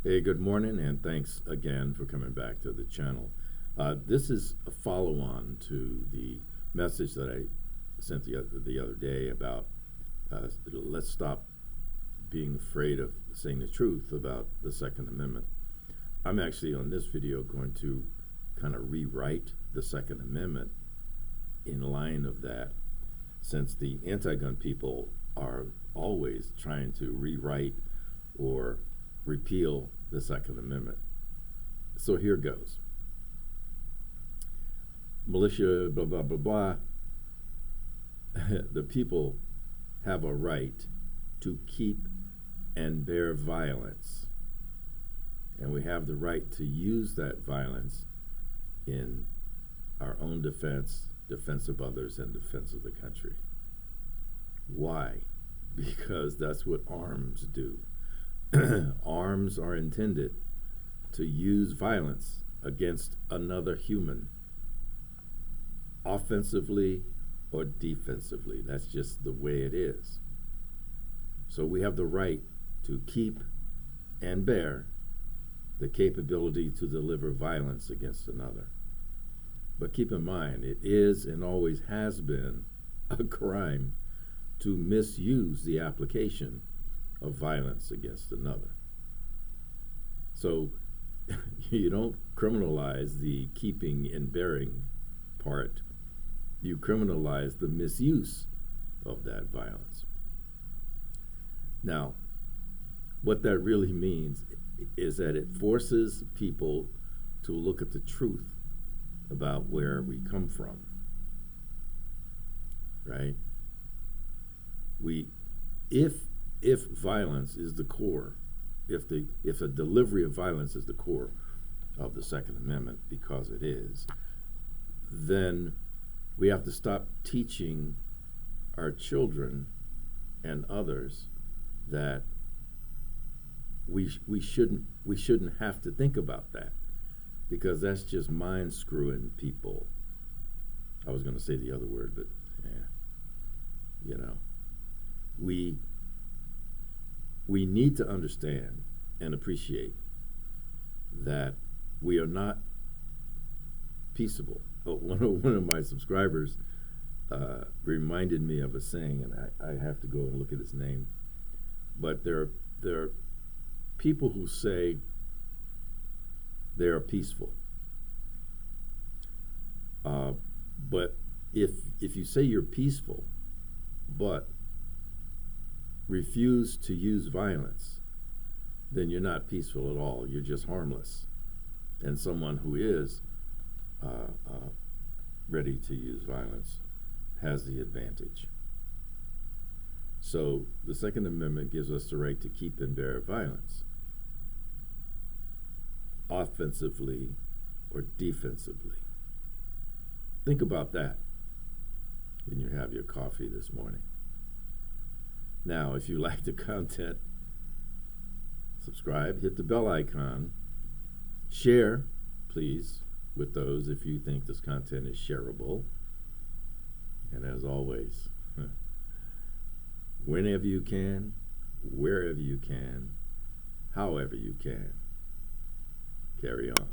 Hey, good morning, and thanks again for coming back to the channel. This is a follow-on to the message that I sent the other day about let's stop being afraid of saying the truth about the Second Amendment. I'm actually on this video going to kind of rewrite the Second Amendment in line of that, since the anti-gun people are always trying to rewrite or repeal the Second Amendment. So here goes. Militia, blah, blah, blah, blah. The people have a right to keep and bear violence. And we have the right to use that violence in our own defense, defense of others, and defense of the country. Why? Because that's what arms do. Arms are intended to use violence against another human, offensively or defensively. That's just the way it is. So we have the right to keep and bear the capability to deliver violence against another. But keep in mind, it is and always has been a crime to misuse the application of violence against another. So you don't criminalize the keeping and bearing part, you criminalize the misuse of that violence. Now, what that really means is that it forces people to look at the truth about where we come from, right? If violence is the core, if the delivery of violence is the core of the Second Amendment, because it is, then we have to stop teaching our children and others that we shouldn't have to think about that, because that's just mind screwing people. I was going to say the other word, but we need to understand and appreciate that we are not peaceable. One of my subscribers reminded me of a saying, and I have to go and look at his name. But there are people who say they are peaceful. But if you say you're peaceful, but refuse to use violence, then you're not peaceful at all. You're just harmless. And someone who is ready to use violence has the advantage. So the Second Amendment gives us the right to keep and bear violence, offensively or defensively. Think about that when you have your coffee this morning. Now, if you like the content, subscribe, hit the bell icon, share, please, with those if you think this content is shareable. And as always, whenever you can, wherever you can, however you can, carry on.